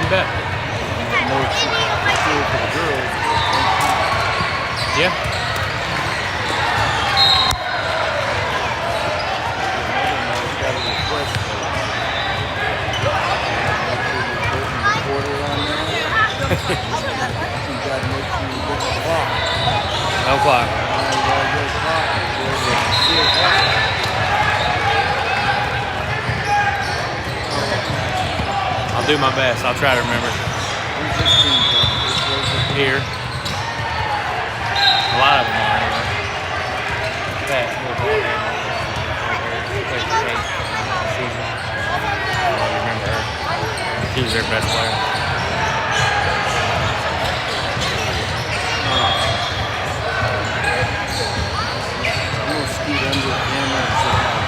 bet. No, it's cool for the girls. Yeah. You gotta make sure you get the clock. No clock. You gotta get a clock. See a clock. I'll do my best. I'll try to remember. Where's this team from? Here. A lot of them are anyway. That little ball game. Plays for Kate. Season. I remember her. She was their best player. I'm gonna scoot under the camera and sit down.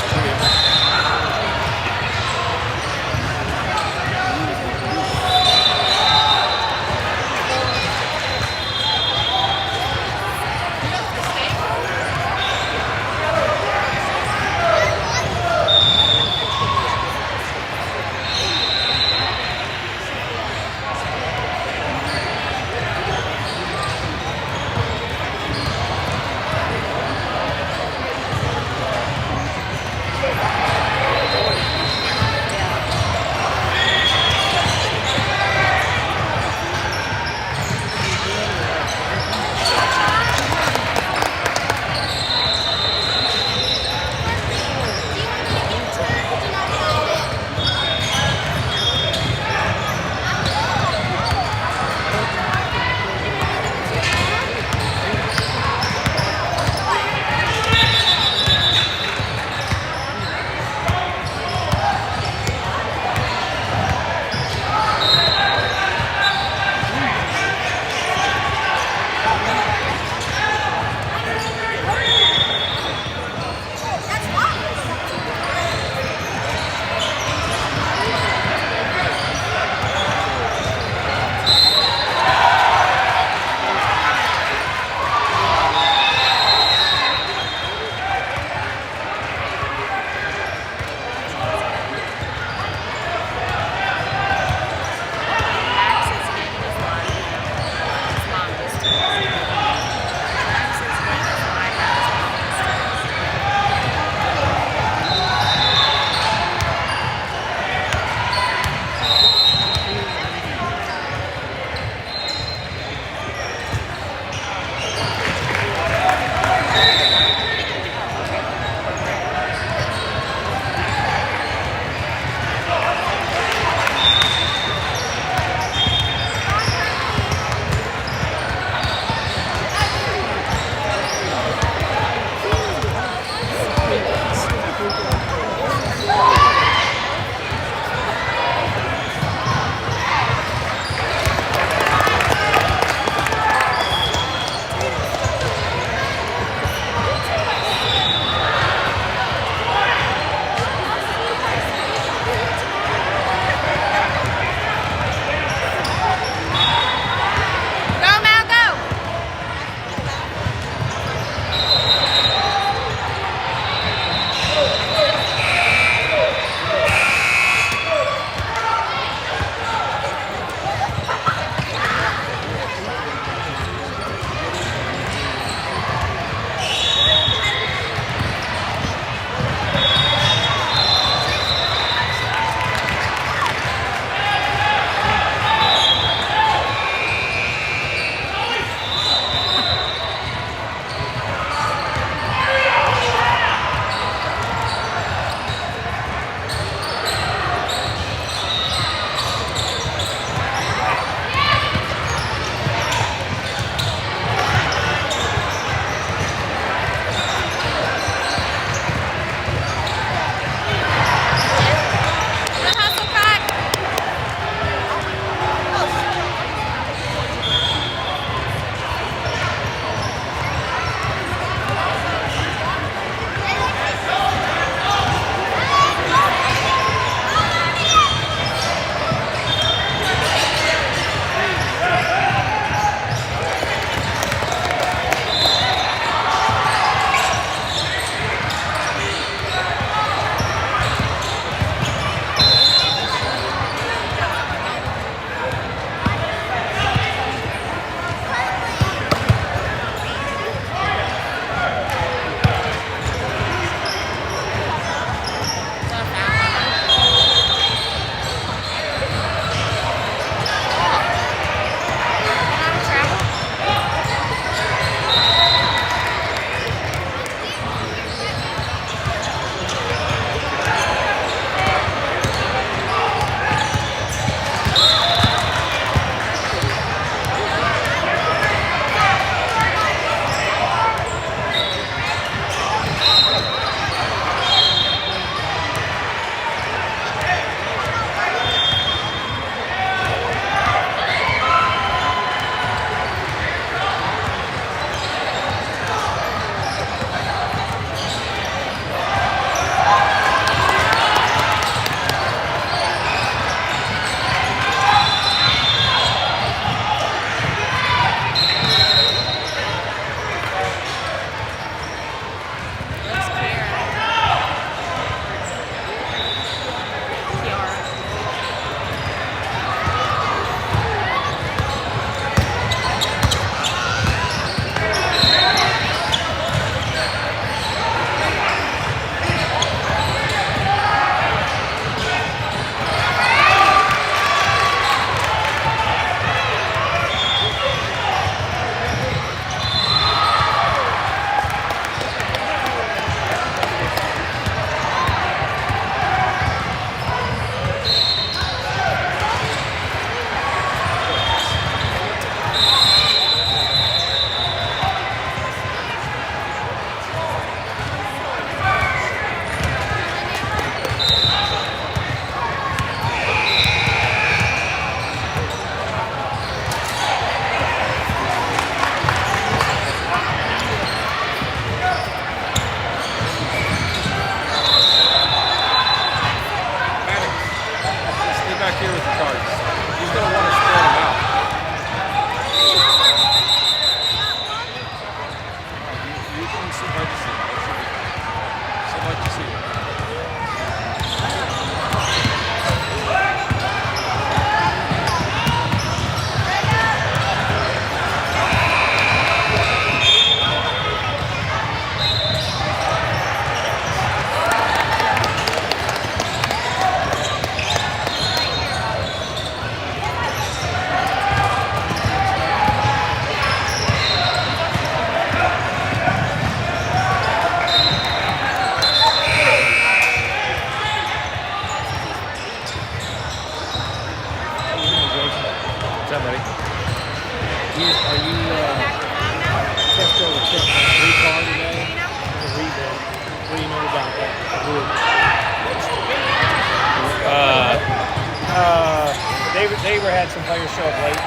they were had some players show up late.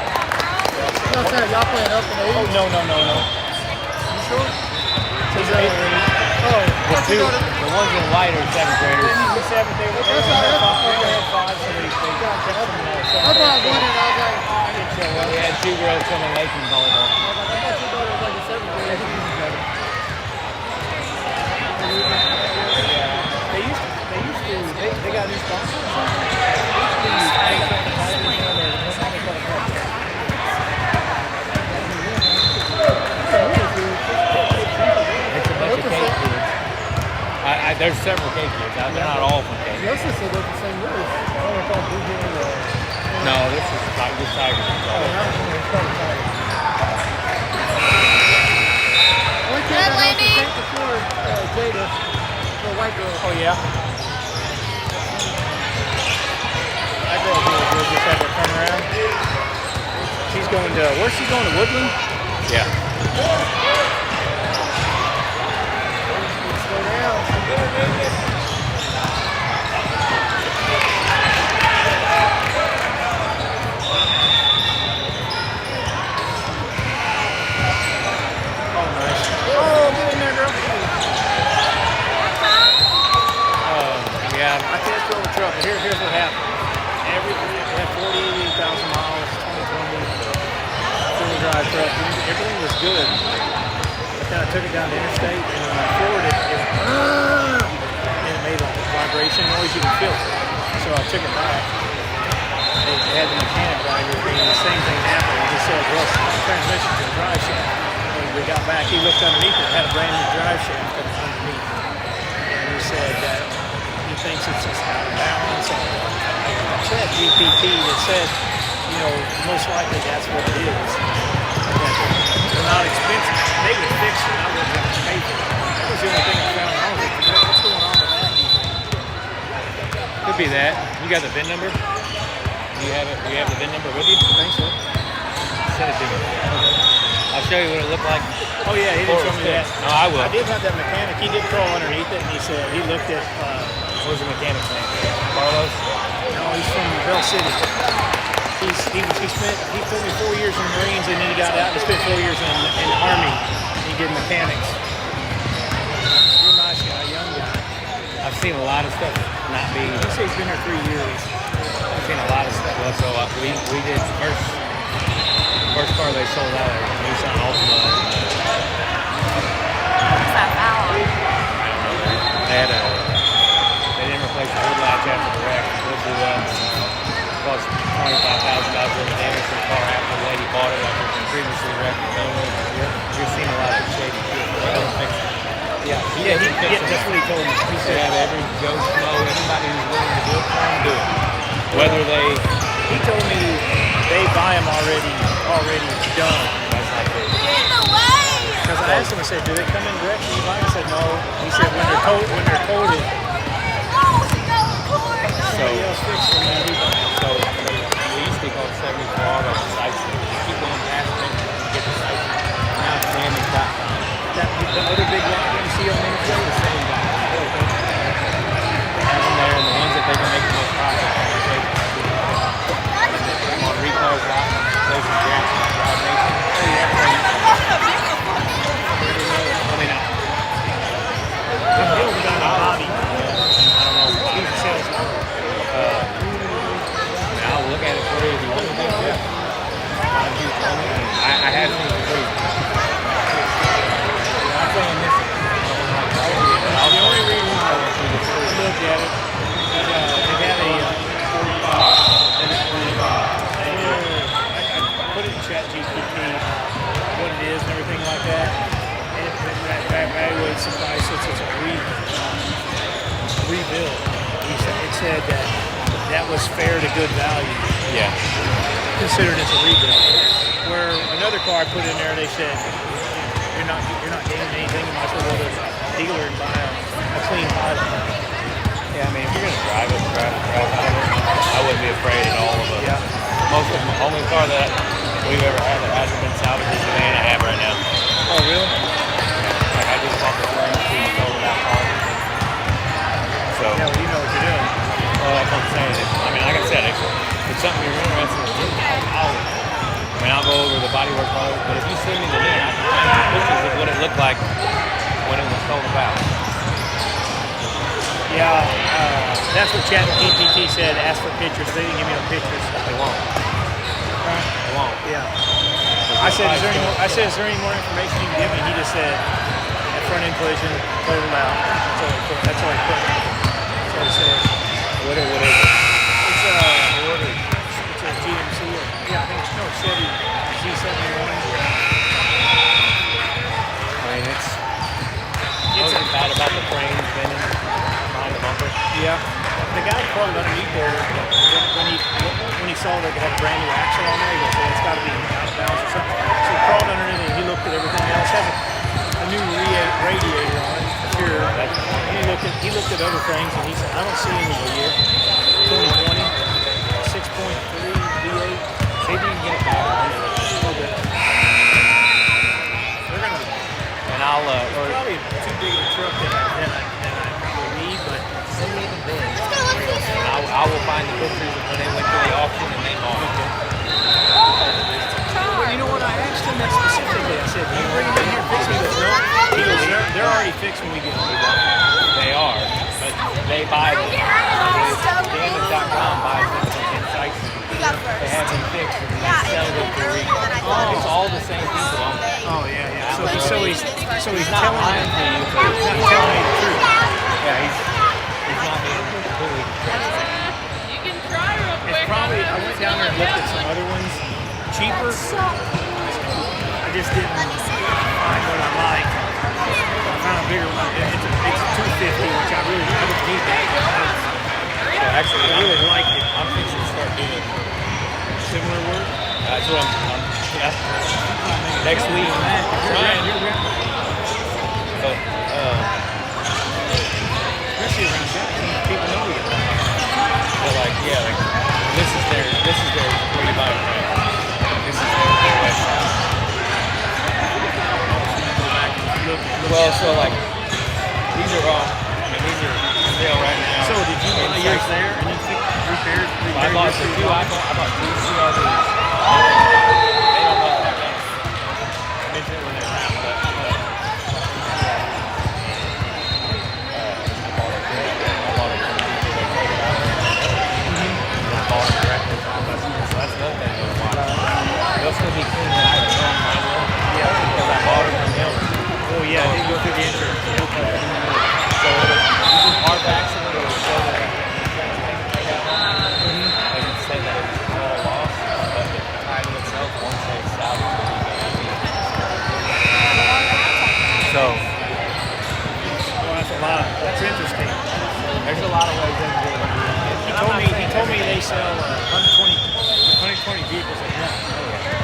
No, sir, y'all playing up in the Oh East? no. You sure? He's an 8th grade. Oh, The what's he two, go to? the ones in white are 7th graders. He's a 7th. They That's only all had right. five. They only had five, so they kept them I thought I 7th. was wondering, I was like, I didn't show up. We had 2 girls coming late from volleyball. I thought your daughter was like a 7th grader. They got new sponsors or something? They used to be It's a bunch of K kids. There's several K kids. They're not all from K. Justin said they're the same race. No, this is like this Tiger. One kid that wants to take the floor, Jada, the white girl. Oh, yeah? That girl will just have her turn around. She's going to, where's she going, to Woodland? Yeah. Slow down. Oh, nice. Oh, get in there, girl. Yeah. I can't throw a truck. Here's what happened. They had 48,000 miles, 2020, four-wheel drive truck. Everything was good. But then I took it down the interstate, and when I floored it, and it made like a vibration noise. You can feel it. So I took it back. They had the mechanic right here, and the same thing happened. He said, well, transmission to the drive shaft. When we got back, he looked underneath it. It had a brand new drive shaft underneath. And he said that he thinks it's just out of balance. Chat GPT that said, you know, most likely that's what it is. That they're not expensive. They would fix it. I wouldn't have to pay for it. That was the only thing I found wrong with it. What's going on with that, do you think? Could be that. You got the VIN number? Do you have it? Do you have the VIN number with you? I think so. Send it to me. I'll show you what it looked like. Oh, yeah, he didn't show me that. No, I will. I did have that mechanic. He did crawl underneath it, and he said he looked at, What was the mechanic's name? Carlos? no, he's from Bell City. He told me 4 years in the Marines, and then he got out and spent 4 years in the Army. He did mechanics. Real nice guy, young guy. I've seen a lot of stuff not be. He said he's been here 3 years. I've seen a lot of stuff. Well, so we did first car they sold out of Nissan Altima. What's that valve? They didn't replace the hood latch after the wreck. The hood blew up. Cost $25,000 worth of damage to the car after the lady bought it after it previously wrecked. You're seeing a lot of shady shit. They don't fix it. That's what he told me. He said have every Joe Schmo, anybody who's willing to do it for them, do it. Whether they, He told me they buy them already done. that's not good. In the way! Because I asked him, I said, do they come in direct when you buy them? He said, no. He said, when they're coated, somebody else fixes them and we buy them. So we used to be called 74 Auto sites. You keep going past them, you get the sites. Now it's damage.com. The other big rock you see on the interstate, The same guy. They have them there, and the ones that they can make the most profit on, they take them. On Rico's lot, places Jackson, Drive Nation. I mean, He was done on Bobby. I don't know. He's a salesman. I'll look at it for you if you want me to. Yeah. I have seen it free. I'm saying this. The only reason I looked at it is they had I put it in ChatGPT what it is and everything like that, and it evaluates the price since it's a rebuild. It said that was fair to good value, Yeah. considered as a rebuild. Where another car I put in there, they said you're not gaining anything. You might as well go to a dealer and buy a clean pilot. Yeah, I mean, if you're going to drive it, I wouldn't be afraid at all of it. Yeah. Most of the only car that we've ever had that hasn't been salvaged is the van I have right now. Oh, really? Like, I just bought the frame to sold it out car. So, Yeah, well, you know what you're doing. well, that's what I'm saying. I mean, like I said, it's something you're interested in, I'll go over the bodywork part. But if you send me the link, I can find some pictures of what it looked like when it was sold about. Yeah, that's what ChatGPT said. Ask for pictures. They didn't give me no pictures. They won't. They won't. Yeah. I said, is there any more information you can give me? He just said, at front end collision, totaled out. That's all he put. That's all he said. What is it? It's a GMC. Yeah, I think it's Chevy Z71. I mean, it's bad about the frames bending behind the bumper. Yeah. The guy crawled underneath there when he saw that they had a brand new axle on there. He goes, it's got to be out of bounds or something. So he crawled underneath and he looked at everything else. Has a new radiator on it, sure. And he looked at other things and he said, I don't see any here. 2020, 6.3 V8. See if you can get it back. Okay. They're gonna. And I'll Probably too big of a truck than I probably need, but send me the bid. And I will find the pictures of when they went to the auction and they bought it. well, you know what? I asked him that specifically. I said, "You bring them in here, fix me this." No, he goes, "They're already fixed when we get them." They are, but they buy them. Damage.com buys them from Insights. They have them fixed and they sell them for retail. It's all the same people on there. Oh yeah. So he's Not telling lying me. to you, He's but not telling me the truth. yeah, he's not being completely transparent. You can try real quick. It's probably. I went down there and looked at some other ones, cheaper. I just didn't find what I liked. I found a bigger one. It's a 250, which I don't need that. So actually, I really liked it. I'm fixing to start doing Similar work. that's what I'm yeah. Next week, trying. But Especially around Jackson, people know you. they're like, yeah, like this is their where you buy it from. This is their website. Well, so like these are all. I mean, these are still right now. So did you buy yours there and you repaired I bought the two. I bought two CRVs. They don't know that. I mentioned it when they wrapped up. I bought it from people that take it out. I bought it directly from the customer. So that's another thing they'll watch. They'll still be clean that I can run manual. Yeah. Because I bought it from them. Oh yeah, it didn't go through the insurance. So you can hard accident or show that and say that it was all lost, but the title itself won't say salvage or anything. So Well, that's a lot. That's interesting. there's a lot of ways they can do it. He told me they sell 120 vehicles a month.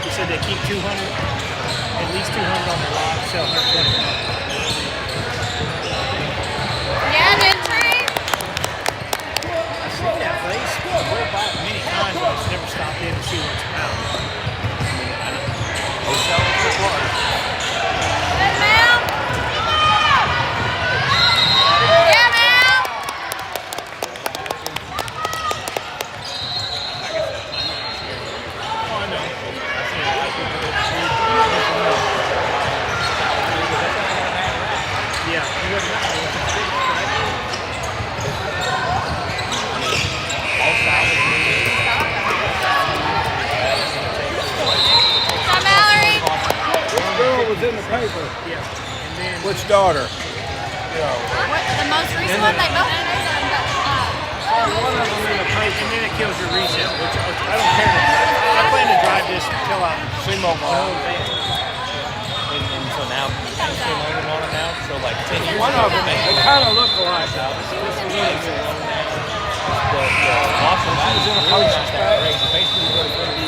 He said they keep 200, at least 200 on their lot, sell 120. Yeah, Gentry. I've seen that place. I drove by it many times, but I've never stopped in to see what's about. They sell it for cars. Good, ma'am. Yeah, ma'am. Oh, I know. Yeah. Hi, Mallory. Girl was in the paper. Yeah. And then Which daughter? What, the most recent one they both One of them in the paper. and then it kills your resale, which I don't care. I plan to drive this until I see my own van. And so now, thanks for learning on it now. So like 10 years One ago, of them, they kind of look alike. the awesome was in a post race. Basically, what it's going to be,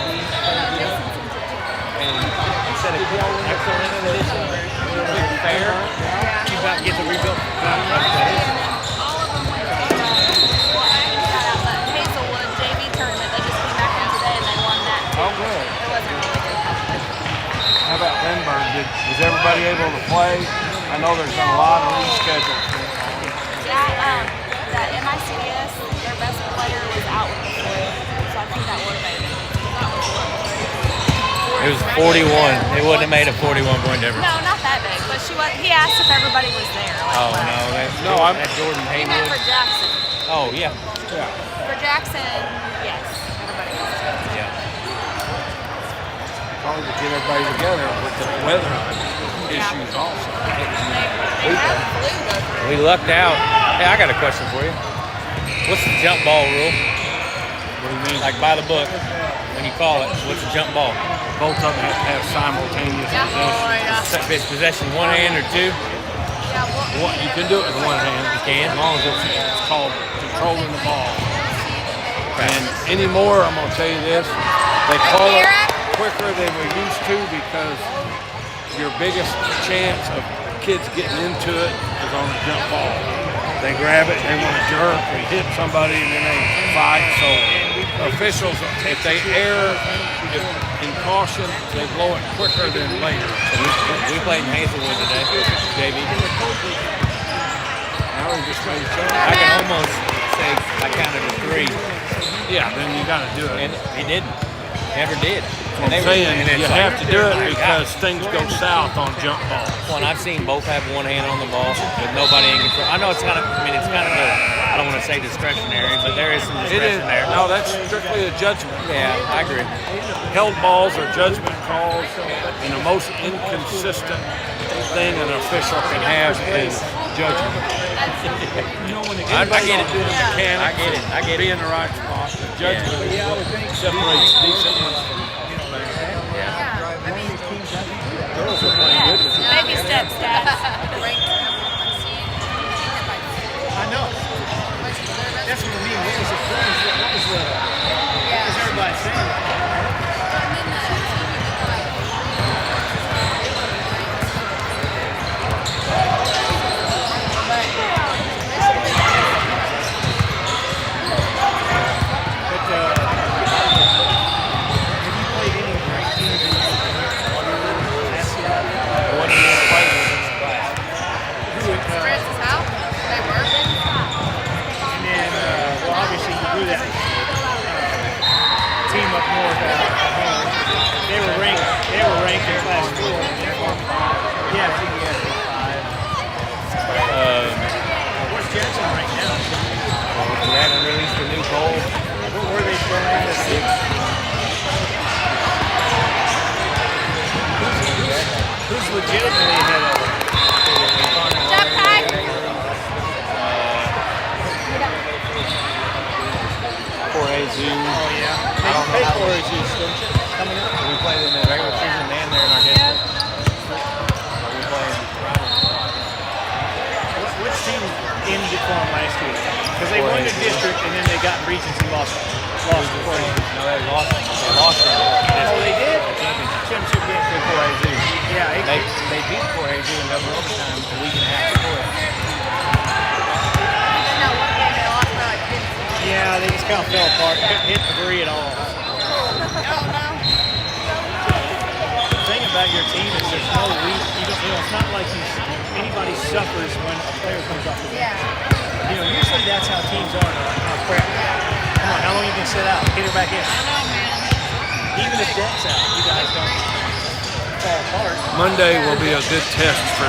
and instead of excellent edition, fair, You about to get the rebuilt. all of them went to Hazelwood JV tournament. They just came back in today and they won that. Oh, good. It wasn't really good competition. How about Lindbergh? Was everybody able to play? I know there's been a lot of reschedules. Yeah, the MICS, their best player was out with the flu, so I think that that would have made it. It was 41. It wouldn't have made a 41-point difference. No, not that big. But she was. He asked if everybody was there. Like, Oh, what? no. That's, No, I'm- that's Jordan He meant for Haywood. Jackson. Oh, yeah. Yeah. For Jackson, yes. Everybody was there. Yeah. Hard to get everybody together with the weather issues also. They have flu though. We lucked out. Hey, I got a question for you. What's the jump ball rule? What do you mean? Like by the book, when you call it, what's the jump ball? Both of them have to have simultaneous Yeah, possession. If it's possession one hand or two, Yeah, well, You can do it with one hand. You can? As long as it's called controlling the ball. And anymore, I'm going to tell you this, they call it quicker than we used to because your biggest chance of kids getting into it is on a jump ball. They grab it, they want to jerk, they hit somebody, and then they fight. So officials, if they err in caution, they blow it quicker than later. we played in Hazelwood today, JV. Now we just made sure. I can almost say I counted to 3, Yeah, then you got to do it. and he didn't. Never did. I'm saying you have to do it because things go south on jump balls. Well, and I've seen both have one hand on the ball with nobody in control. I know it's kind of, it's kind of I don't want to say discretionary, but there is some It is. discretion there. No, that's strictly a judgment. Yeah, I agree. Held balls are judgment calls, and the most inconsistent thing an official can have is judgment. I get it. Mechanics, I get it. I get be it. in the right spot. The judgment separates decent ones from baby steps, Dad. I know. That's what I mean. What was the what was everybody saying? But have you played any great teams in One year played with this class. Francis Howe? They were. And then, well, obviously you do that team up north. They were ranked in class 4. Yeah, I think you guys were 5. Where's Jackson right now? We haven't released a new poll. What were they throwing at us? Who's legitimately ahead of them? Jeff Pack? Jorge Zoo. Oh, yeah. I don't know They how- for is used to coming up. We played in the regular season and they're in our district. But we play in Which team ended it for them last year? Because they won the district and then they got regions and lost before. No, they lost. They lost in the Oh, they did? championship Championship game. to Jorge Zoo. Yeah, They beat Jorge Zoo in double overtime a week and a half before. yeah, they just kind of fell apart. Couldn't hit the 3 at all. The thing about your team is there's no weak. It's not like anybody suffers when a player comes off the bench. Usually that's how teams are. Oh, crap. Come on, how long you can sit out? Get her back in. Even if Deck's out, you guys don't fall apart. Monday will be a good test for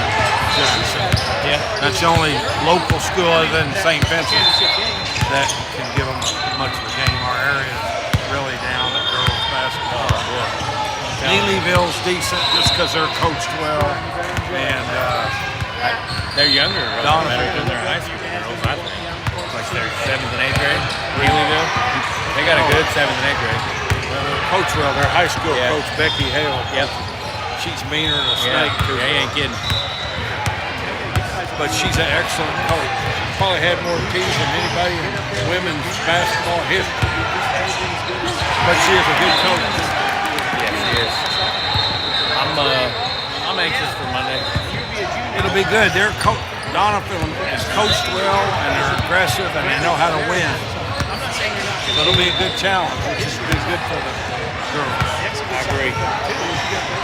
Jefferson. Yeah. That's the only local school other than St. Vincent Championship game. that can give them much of a game. Our area is really down at girls basketball. Neelyville's decent just because they're coached well. And They're younger, Donovan. better than their high school girls, I think. Like their 7th and 8th grade. Neelyville. They got a good 7th and 8th grade. they're coached well. Their high school Yeah. coach, Becky Hale, Yep. she's meaner than a Yeah. snake. too. Yeah, you ain't kidding. But she's an excellent coach. She's probably had more teams than anybody in women's basketball history. But she is a good coach. Yes, he is. I'm anxious for Monday. It'll be good. Donovan is coached well and they're aggressive and they know how to win. So it'll be a good challenge, which is be good for the girls. I agree.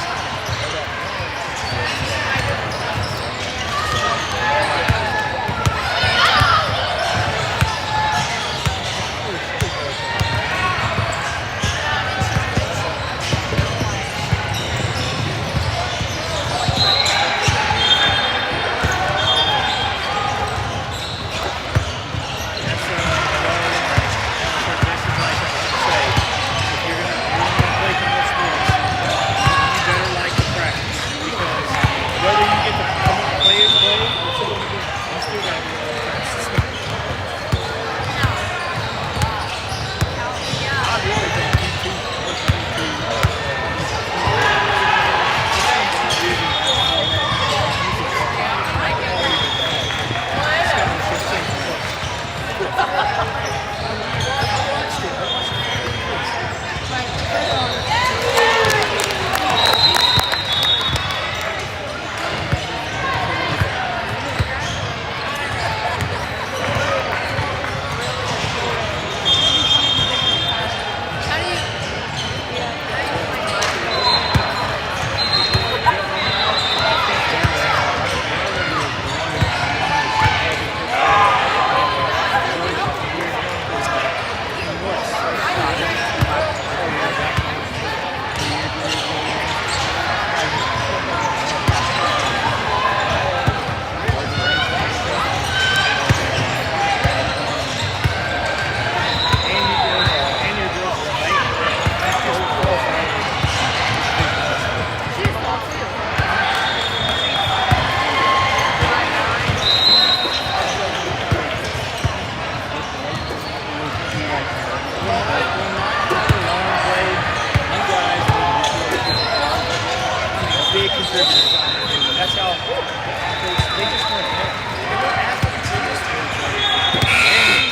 Big contributors on there. That's how they just weren't there. They were athletes. They just and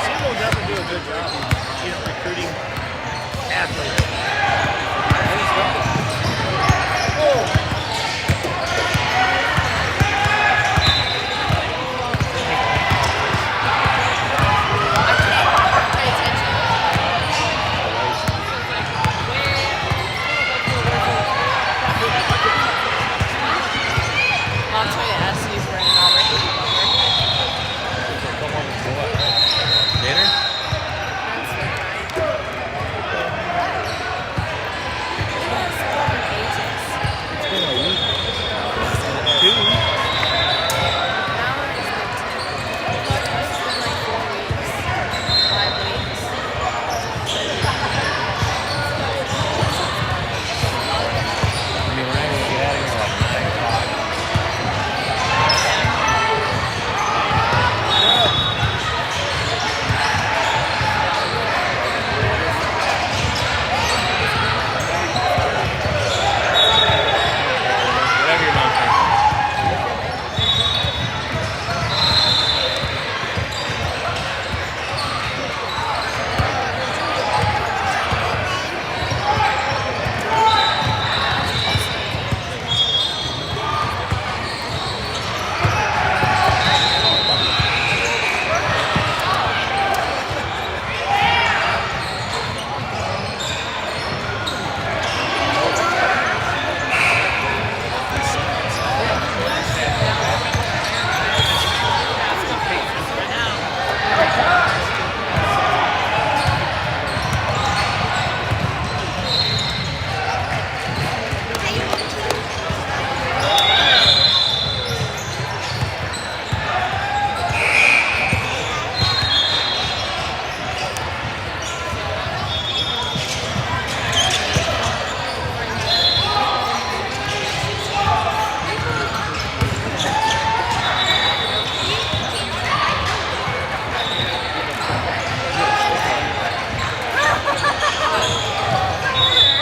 Seattle doesn't do a good job of recruiting athletes. Dinner? It's been a week. 2 weeks. I mean, we're not gonna get out of here like 9 o'clock. Whatever your mom thinks.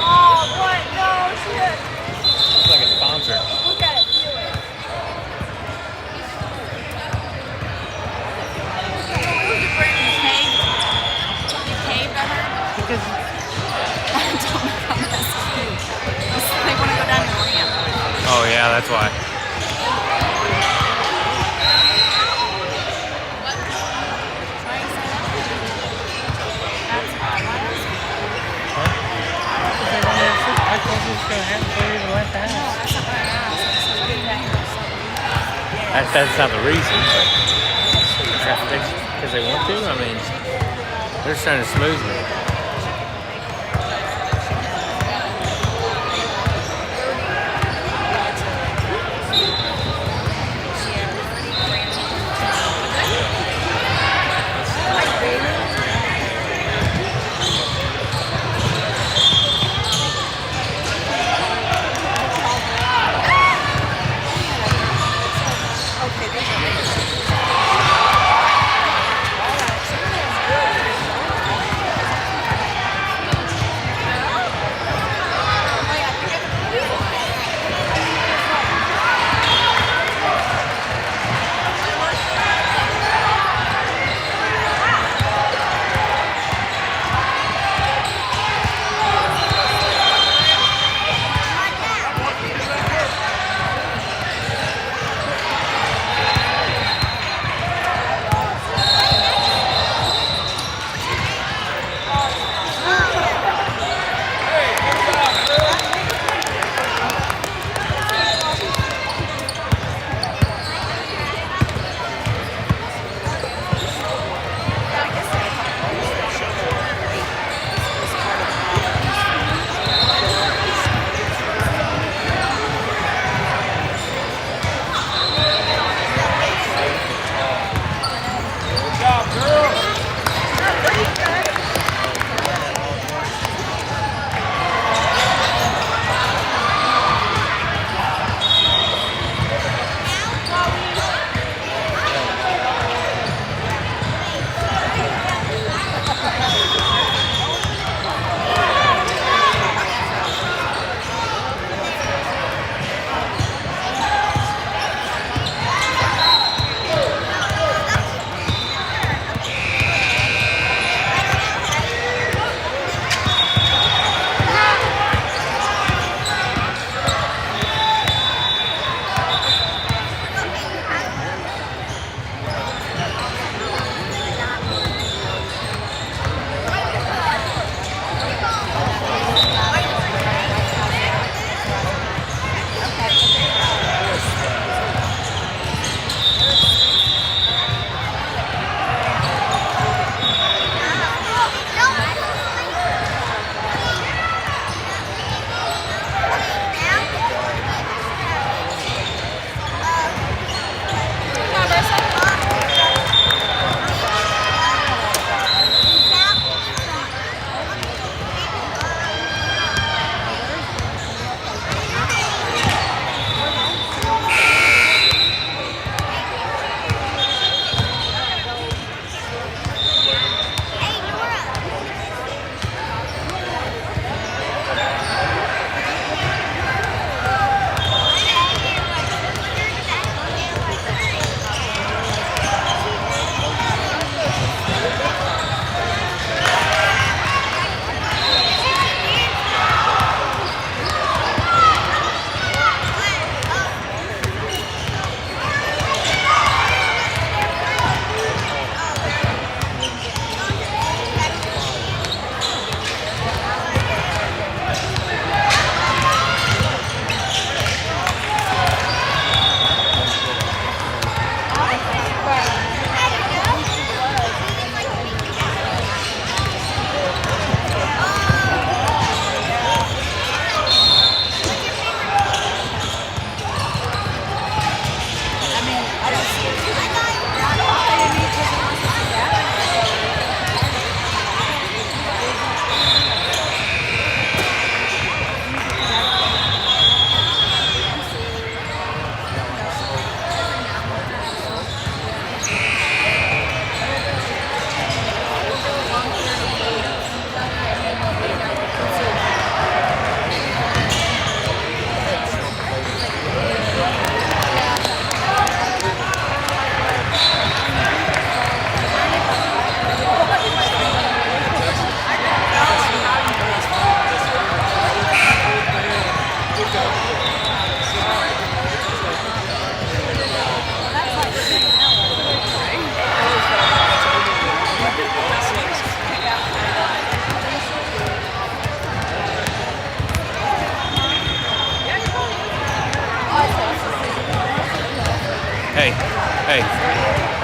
Oh, what? No, shit. Looks like a sponsor. Look at it. Do it. You caved? You caved, I heard? Because I don't know how this is. They want to go down the ramp. Oh yeah, that's why. What? Why you say that? That's why. Why is it? I told you it's going to happen before you even left the No, house. that's not what I asked. I said, what do you think? That's not the reason, but because they want to. I mean, they're just trying to smooth me. Okay, this is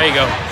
There you go.